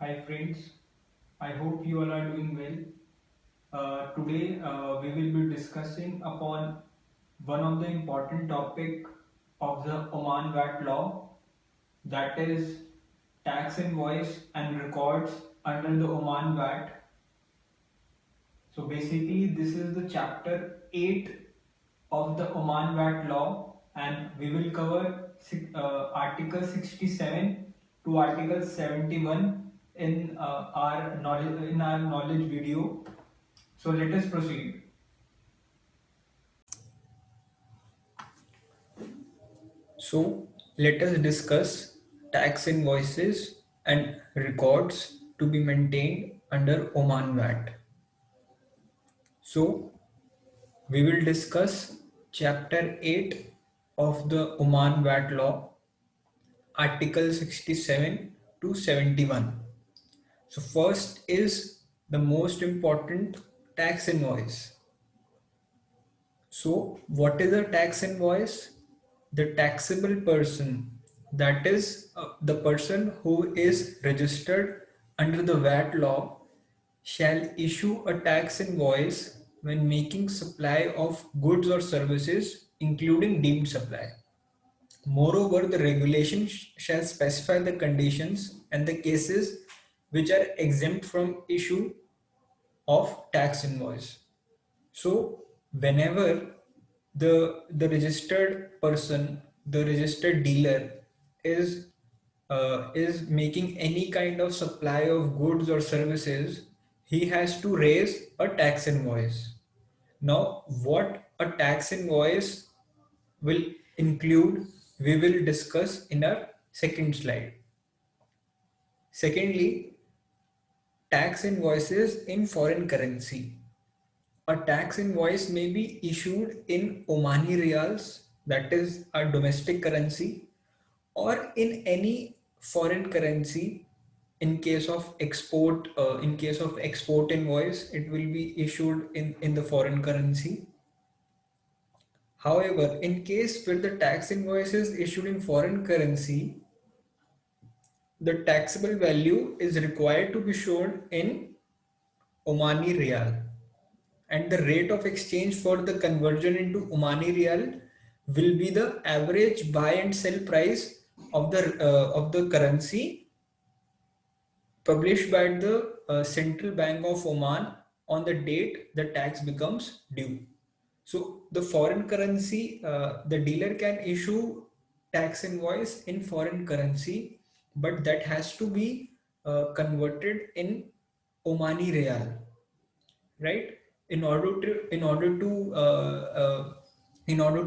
Hi friends, I hope you all are doing well. Today we will be discussing upon one of the important topic of the Oman VAT law, that is tax invoice and records under the Oman VAT. So basically this is the chapter 8 of the Oman VAT law, and we will cover article 67 to article 71 in our knowledge video. So let us proceed. So let us discuss tax invoices and records to be maintained under Oman VAT. So we will discuss chapter 8 of the Oman VAT law, article 67 to 71. So first is the most important, tax invoice. So what is a tax invoice? The taxable person, that is the person who is registered under the VAT law, shall issue a tax invoice when making supply of goods or services, including deemed supply. Moreover, the regulation shall specify the conditions and the cases which are exempt from issue of tax invoice. So whenever the registered person, the registered dealer is making any kind of supply of goods or services, he has to raise a tax invoice. Now, what a tax invoice will include, we will discuss in our second slide. Secondly, tax invoices in foreign currency. A tax invoice may be issued in Omani Riyals, that is a domestic currency, or in any foreign currency. In case of export invoice, it will be issued in the foreign currency. However, in case where the tax invoice is issued in foreign currency, the taxable value is required to be shown in Omani Riyal, and the rate of exchange for the conversion into Omani Riyal will be the average buy and sell price of the currency published by the Central Bank of Oman on the date the tax becomes due. So the foreign currency, the dealer can issue tax invoice in foreign currency, but that has to be converted in Omani Riyal, right? In order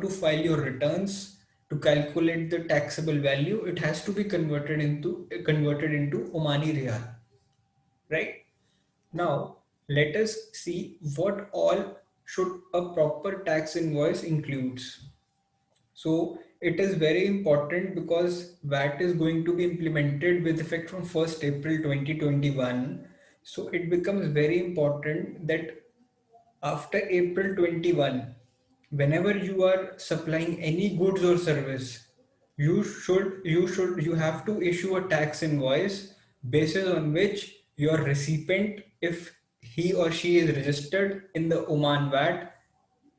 to file your returns, to calculate the taxable value, it has to be converted into Omani Riyal, right? Now let us see what all should a proper tax invoice includes. So it is very important because VAT is going to be implemented with effect from 1st April 2021. So it becomes very important that after April 21, whenever you are supplying any goods or service, you have to issue a tax invoice basis on which your recipient, if he or she is registered in the Oman VAT,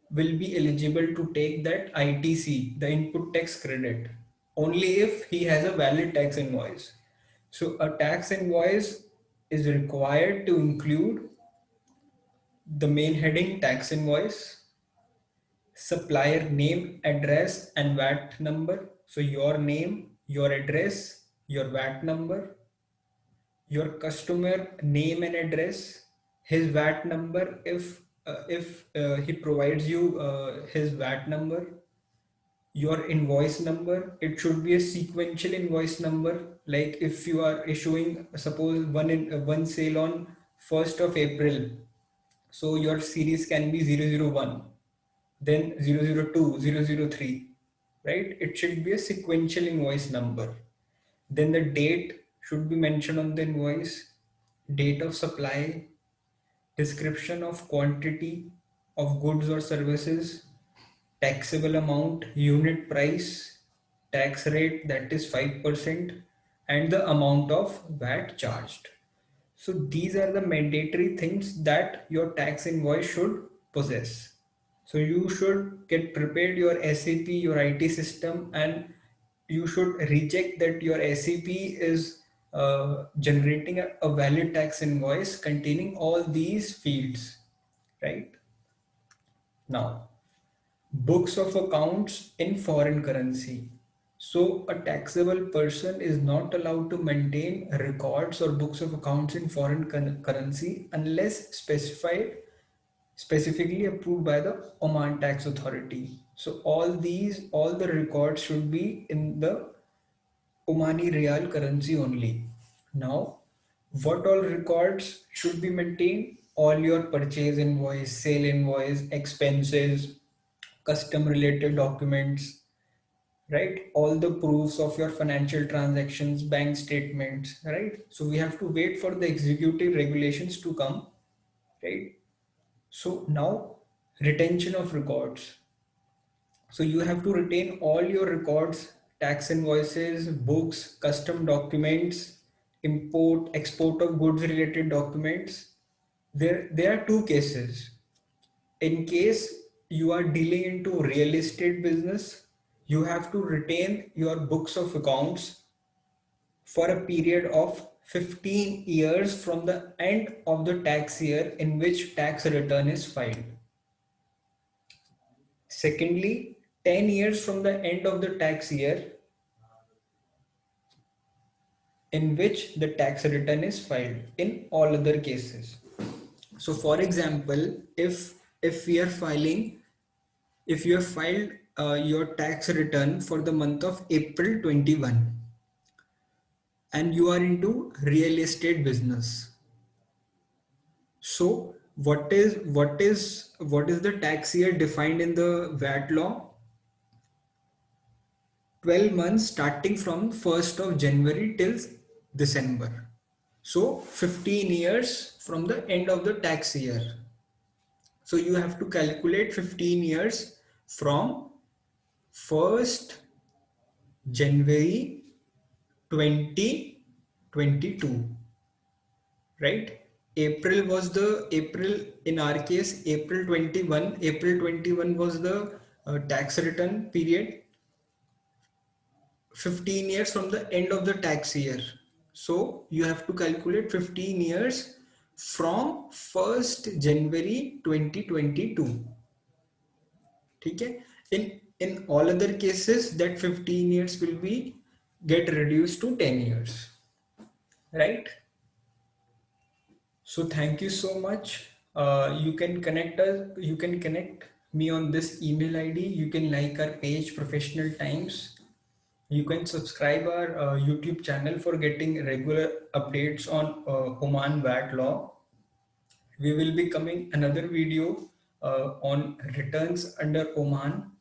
will be eligible to take that ITC, the input tax credit, only if he has a valid tax invoice. So a tax invoice is required to include the main heading, tax invoice, supplier name, address, and VAT number. So your name, your address, your VAT number, your customer name and address, his VAT number if he provides you his VAT number, your invoice number. It should be a sequential invoice number. Like if you are issuing, suppose one sale on 1st of April, so your series can be 001, then 002, 003, right? It should be a sequential invoice number. Then the date should be mentioned on the invoice, date of supply, description of quantity of goods or services, taxable amount, unit price, tax rate, that is 5%, and the amount of VAT charged. So these are the mandatory things that your tax invoice should possess. So you should get prepared your SAP, your IT system, and you should recheck that your SAP is generating a valid tax invoice containing all these fields, right? Now, books of accounts in foreign currency. So a taxable person is not allowed to maintain records or books of accounts in foreign currency unless specifically approved by the Oman Tax Authority. So all the records should be in the Omani Real currency only. Now, what all records should be maintained? All your purchase invoice, sale invoice, expenses, custom related documents, right? All the proofs of your financial transactions, bank statements, right? So we have to wait for the executive regulations to come, right? So now retention of records. So you have to retain all your records, tax invoices, books, custom documents, import, export of goods related documents. There are two cases. In case you are dealing into real estate business, you have to retain your books of accounts for a period of 15 years from the end of the tax year in which tax return is filed. Secondly, 10 years from the end of the tax year in which the tax return is filed in all other cases. So for example, if we are filing, if you have filed your tax return for the month of April 21 and you are into real estate business, so what is the tax year defined in the VAT law? 12 months starting from 1st of January till December. So 15 years from the end of the tax year. So you have to calculate 15 years from 1st January 2022, right? April in our case, April 21 was the tax return period, 15 years from the end of the tax year. So you have to calculate 15 years from 1st January 2022. Okay? In all other cases, that 15 years will be get reduced to 10 years. Right? So thank you so much. You can connect us, you can connect me on this email ID. You can like our page Professional Times. You can subscribe our YouTube channel for getting regular updates on Oman VAT law. We will be coming another video on returns under Oman,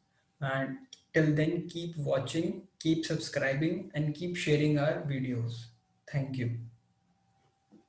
and till then keep watching, keep subscribing and keep sharing our videos. Thank you.